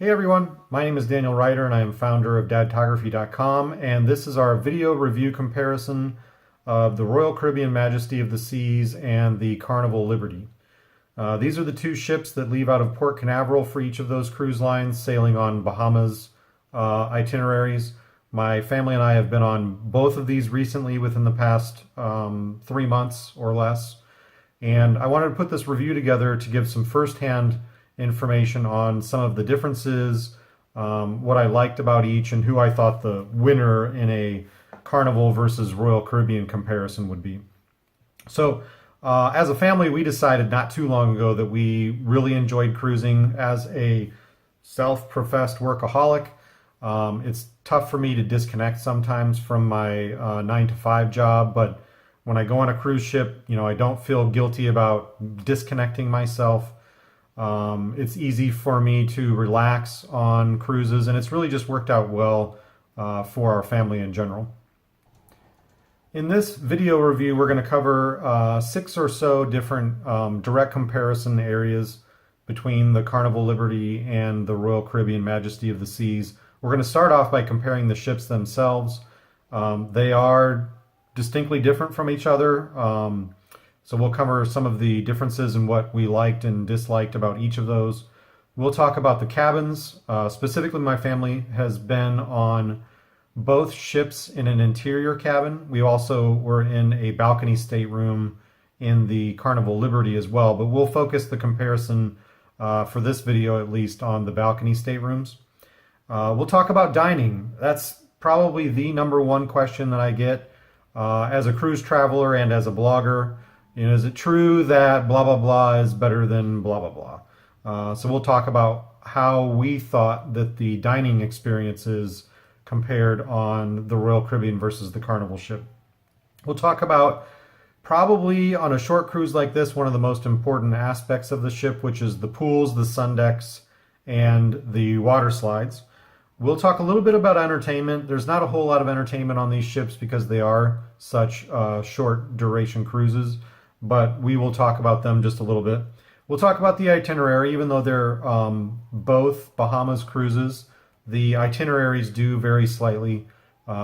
Hey everyone, my name is Daniel Ryder and I am founder of dadtography.com, and this is our video review comparison of the Royal Caribbean Majesty of the Seas and the Carnival Liberty. These are the two ships that leave out of Port Canaveral for each of those cruise lines, sailing on Bahamas itineraries. My family and I have been on both of these recently within the past 3 months or less. And I wanted to put this review together to give some firsthand information on some of the differences, what I liked about each, and who I thought the winner in a Carnival versus Royal Caribbean comparison would be. So, as a family, we decided not too long ago that we really enjoyed cruising. As a self-professed workaholic, it's tough for me to disconnect sometimes from my 9 to 5 job, but when I go on a cruise ship, I don't feel guilty about disconnecting myself. It's easy for me to relax on cruises, and it's really just worked out well for our family in general. In this video review, we're going to cover 6 or so different direct comparison areas between the Carnival Liberty and the Royal Caribbean Majesty of the Seas. We're going to start off by comparing the ships themselves. They are distinctly different from each other. So we'll cover some of the differences in what we liked and disliked about each of those. We'll talk about the cabins. Specifically, my family has been on both ships in an interior cabin. We also were in a balcony stateroom in the Carnival Liberty as well, but we'll focus the comparison for this video at least on the balcony staterooms. We'll talk about dining. That's probably the #1 question that I get as a cruise traveler and as a blogger. Is it true that blah, blah, blah is better than blah, blah, blah? So we'll talk about how we thought that the dining experiences compared on the Royal Caribbean versus the Carnival ship. We'll talk about, probably on a short cruise like this, one of the most important aspects of the ship, which is the pools, the sun decks, and the water slides. We'll talk a little bit about entertainment. There's not a whole lot of entertainment on these ships because they are such short duration cruises, but we will talk about them just a little bit. We'll talk about the itinerary. Even though they're both Bahamas cruises, the itineraries do vary slightly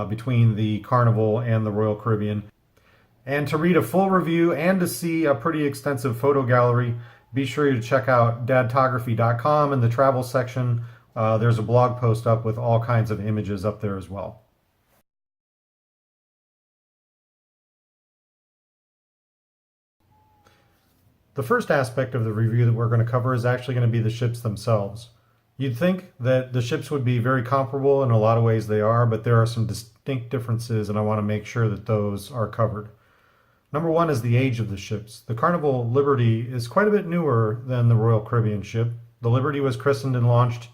between the Carnival and the Royal Caribbean. And to read a full review and to see a pretty extensive photo gallery, be sure to check out dadtography.com. In the travel section, there's a blog post up with all kinds of images up there as well. The first aspect of the review that we're going to cover is actually going to be the ships themselves. You'd think that the ships would be very comparable, in a lot of ways they are, but there are some distinct differences, and I want to make sure that those are covered. #1 is the age of the ships. The Carnival Liberty is quite a bit newer than the Royal Caribbean ship. The Liberty was christened and launched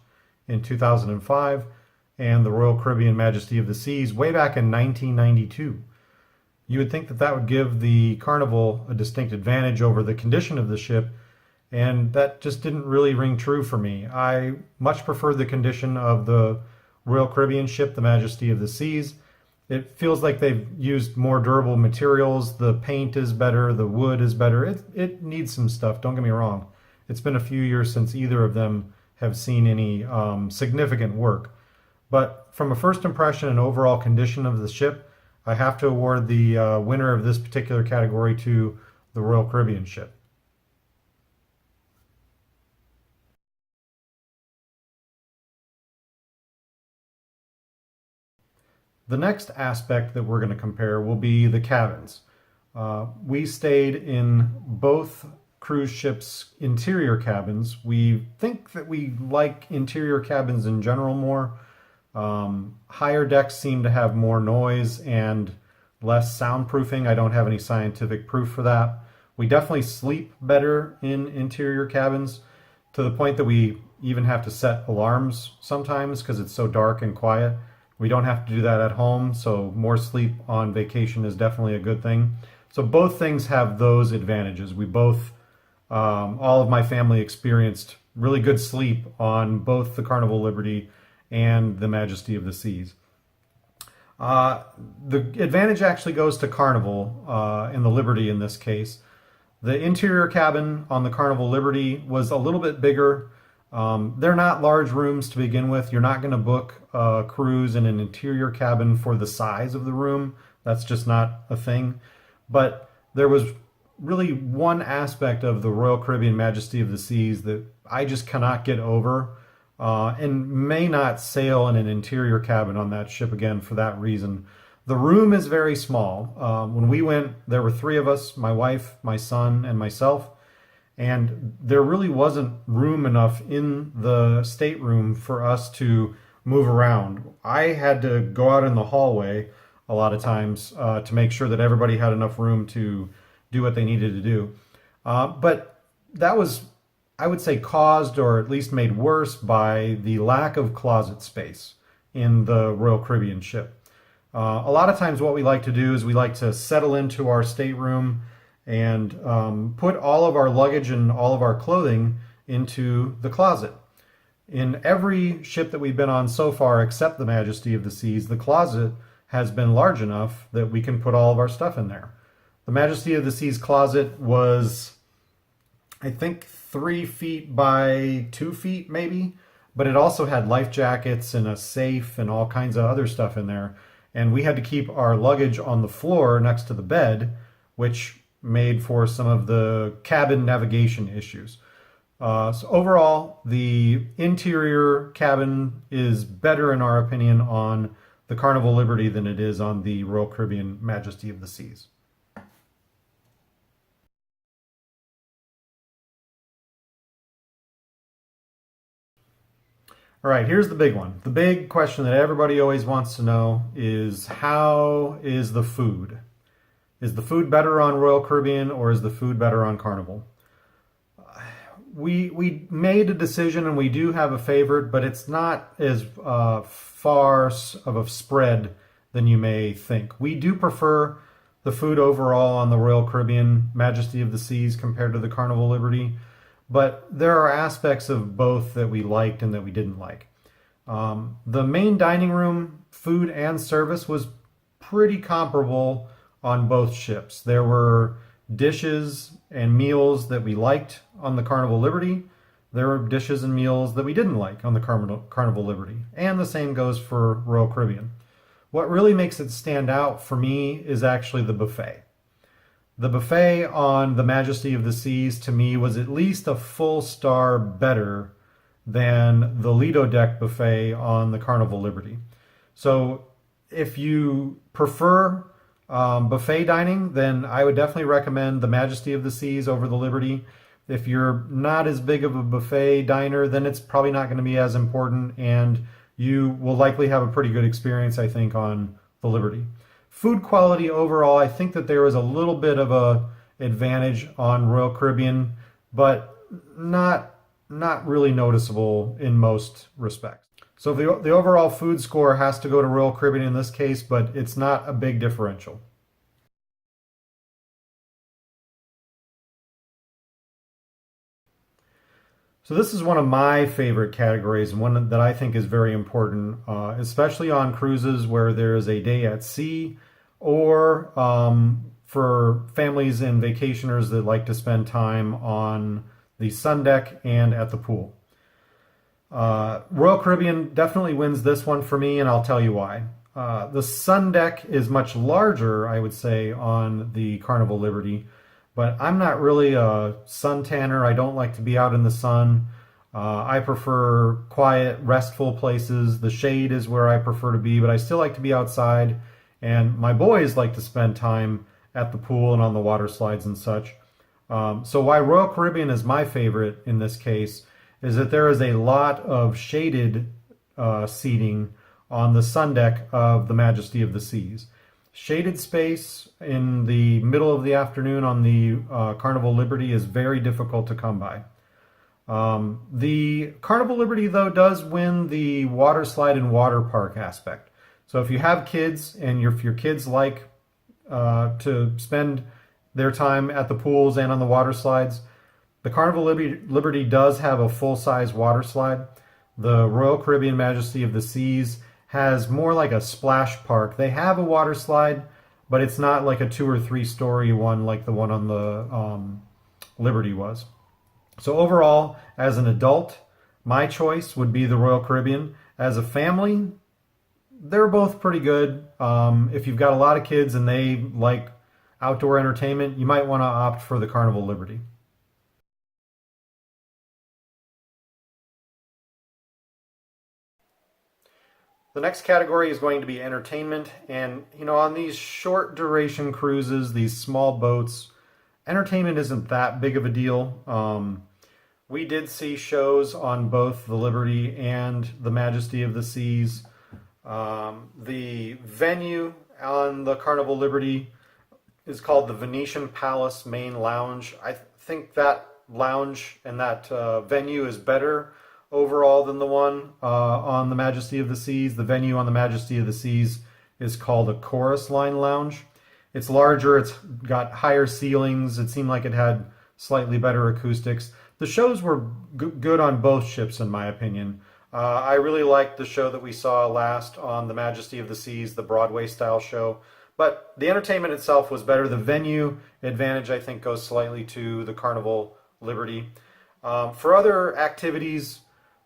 in 2005, and the Royal Caribbean Majesty of the Seas way back in 1992. You would think that that would give the Carnival a distinct advantage over the condition of the ship, and that just didn't really ring true for me. I much prefer the condition of the Royal Caribbean ship, the Majesty of the Seas. It feels like they've used more durable materials. The paint is better, the wood is better. It needs some stuff, don't get me wrong. It's been a few years since either of them have seen any significant work. But from a first impression and overall condition of the ship, I have to award the winner of this particular category to the Royal Caribbean ship. The next aspect that we're going to compare will be the cabins. We stayed in both cruise ships' interior cabins. We think that we like interior cabins in general more. Higher decks seem to have more noise and less soundproofing. I don't have any scientific proof for that. We definitely sleep better in interior cabins, to the point that we even have to set alarms sometimes because it's so dark and quiet. We don't have to do that at home, so more sleep on vacation is definitely a good thing. So both things have those advantages. We both, all of my family experienced really good sleep on both the Carnival Liberty and the Majesty of the Seas. The advantage actually goes to Carnival and the Liberty in this case. The interior cabin on the Carnival Liberty was a little bit bigger. They're not large rooms to begin with. You're not going to book a cruise in an interior cabin for the size of the room. That's just not a thing. But there was really one aspect of the Royal Caribbean Majesty of the Seas that I just cannot get over, and may not sail in an interior cabin on that ship again for that reason. The room is very small. When we went, there were three of us, my wife, my son, and myself, and there really wasn't room enough in the stateroom for us to move around. I had to go out in the hallway a lot of times to make sure that everybody had enough room to do what they needed to do. But that was, I would say, caused or at least made worse by the lack of closet space in the Royal Caribbean ship. A lot of times what we like to do is we like to settle into our stateroom and put all of our luggage and all of our clothing into the closet. In every ship that we've been on so far, except the Majesty of the Seas, the closet has been large enough that we can put all of our stuff in there. The Majesty of the Seas closet was, I think, 3 feet by 2 feet maybe, but it also had life jackets and a safe and all kinds of other stuff in there. And we had to keep our luggage on the floor next to the bed, which made for some of the cabin navigation issues. So overall, the interior cabin is better, in our opinion, on the Carnival Liberty than it is on the Royal Caribbean Majesty of the Seas. All right, here's the big one. The big question that everybody always wants to know is, how is the food? Is the food better on Royal Caribbean or is the food better on Carnival? We made a decision and we do have a favorite, but it's not as far of a spread than you may think. We do prefer the food overall on the Royal Caribbean Majesty of the Seas compared to the Carnival Liberty, but there are aspects of both that we liked and that we didn't like. The main dining room food and service was pretty comparable on both ships. There were dishes and meals that we liked on the Carnival Liberty. There were dishes and meals that we didn't like on the Carnival Liberty. And the same goes for Royal Caribbean. What really makes it stand out for me is actually the buffet. The buffet on the Majesty of the Seas, to me, was at least a full star better than the Lido Deck buffet on the Carnival Liberty. So if you prefer buffet dining, then I would definitely recommend the Majesty of the Seas over the Liberty. If you're not as big of a buffet diner, then it's probably not going to be as important, and you will likely have a pretty good experience, I think, on the Liberty. Food quality overall, I think that there was a little bit of a advantage on Royal Caribbean, but not really noticeable in most respects. So the overall food score has to go to Royal Caribbean in this case, but it's not a big differential. So this is one of my favorite categories, and one that I think is very important, especially on cruises where there is a day at sea, or for families and vacationers that like to spend time on the sun deck and at the pool. Royal Caribbean definitely wins this one for me, and I'll tell you why. The sun deck is much larger, I would say, on the Carnival Liberty, but I'm not really a sun tanner. I don't like to be out in the sun. I prefer quiet, restful places. The shade is where I prefer to be, but I still like to be outside, and my boys like to spend time at the pool and on the water slides and such. So why Royal Caribbean is my favorite in this case is that there is a lot of shaded seating on the sun deck of the Majesty of the Seas. Shaded space in the middle of the afternoon on the Carnival Liberty is very difficult to come by. The Carnival Liberty, though, does win the water slide and water park aspect. So if you have kids and if your kids like to spend their time at the pools and on the water slides, the Carnival Liberty does have a full-size water slide. The Royal Caribbean Majesty of the Seas has more like a splash park. They have a water slide, but it's not like a 2 or 3 story one like the one on the Liberty was. So overall, as an adult, My choice would be the Royal Caribbean. As a family, they're both pretty good. If you've got a lot of kids and they like outdoor entertainment, you might want to opt for the Carnival Liberty. The next category is going to be entertainment. And, on these short duration cruises, these small boats, entertainment isn't that big of a deal. We did see shows on both the Liberty and the Majesty of the Seas. The venue on the Carnival Liberty is called the Venetian Palace Main Lounge. I think that lounge and that venue is better overall than the one on the Majesty of the Seas. The venue on the Majesty of the Seas is called a Chorus Line Lounge. It's larger, it's got higher ceilings, it seemed like it had slightly better acoustics. The shows were good on both ships, in my opinion. I really liked the show that we saw last on the Majesty of the Seas, the Broadway-style show. But the entertainment itself was better. The venue advantage, I think, goes slightly to the Carnival Liberty. For other activities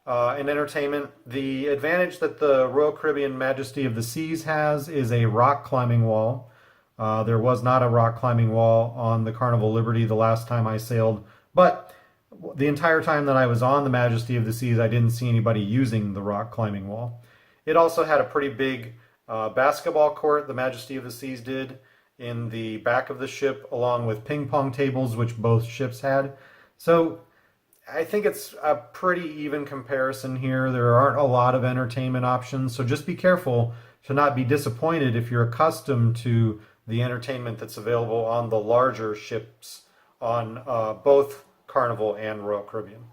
in entertainment, the advantage that the Royal Caribbean Majesty of the Seas has is a rock climbing wall. There was not a rock climbing wall on the Carnival Liberty the last time I sailed, but the entire time that I was on the Majesty of the Seas, I didn't see anybody using the rock climbing wall. It also had a pretty big basketball court, the Majesty of the Seas did, in the back of the ship, along with ping pong tables, which both ships had. So I think it's a pretty even comparison here. There aren't a lot of entertainment options, so just be careful to not be disappointed if you're accustomed to the entertainment that's available on the larger ships on both Carnival and Royal Caribbean.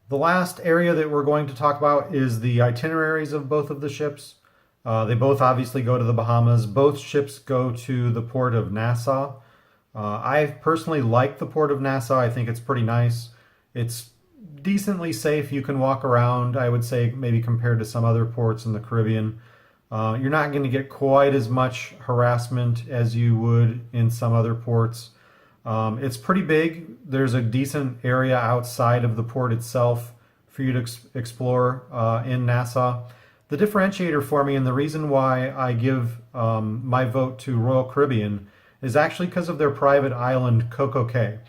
The last area that we're going to talk about is the itineraries of both of the ships. They both obviously go to the Bahamas. Both ships go to the port of Nassau. I personally like the port of Nassau. I think it's pretty nice. It's decently safe. You can walk around, I would say, maybe compared to some other ports in the Caribbean. You're not going to get quite as much harassment as you would in some other ports. It's pretty big. There's a decent area outside of the port itself for you to explore in Nassau. The differentiator for me and the reason why I give my vote to Royal Caribbean is actually because of their private island, Coco Cay.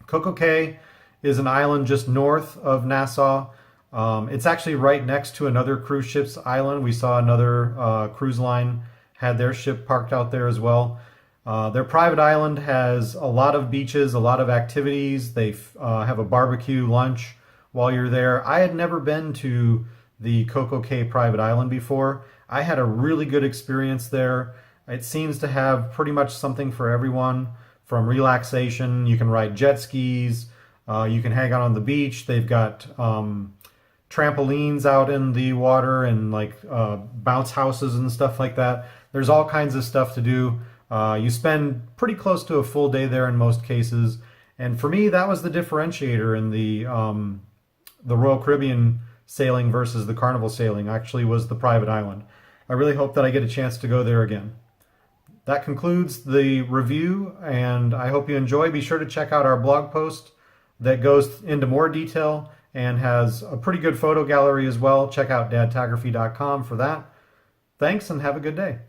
Coco Cay is an island just north of Nassau. It's actually right next to another cruise ship's island. We saw another cruise line had their ship parked out there as well. Their private island has a lot of beaches, a lot of activities. They have a barbecue lunch while you're there. I had never been to the Coco Cay private island before. I had a really good experience there. It seems to have pretty much something for everyone, from relaxation. You can ride jet skis. You can hang out on the beach. They've got trampolines out in the water and like bounce houses and stuff like that. There's all kinds of stuff to do. You spend pretty close to a full day there in most cases. And for me, that was the differentiator in the Royal Caribbean sailing versus the Carnival sailing, actually was the private island. I really hope that I get a chance to go there again. That concludes the review, and I hope you enjoy. Be sure to check out our blog post that goes into more detail and has a pretty good photo gallery as well. Check out dadtography.com for that. Thanks, and have a good day.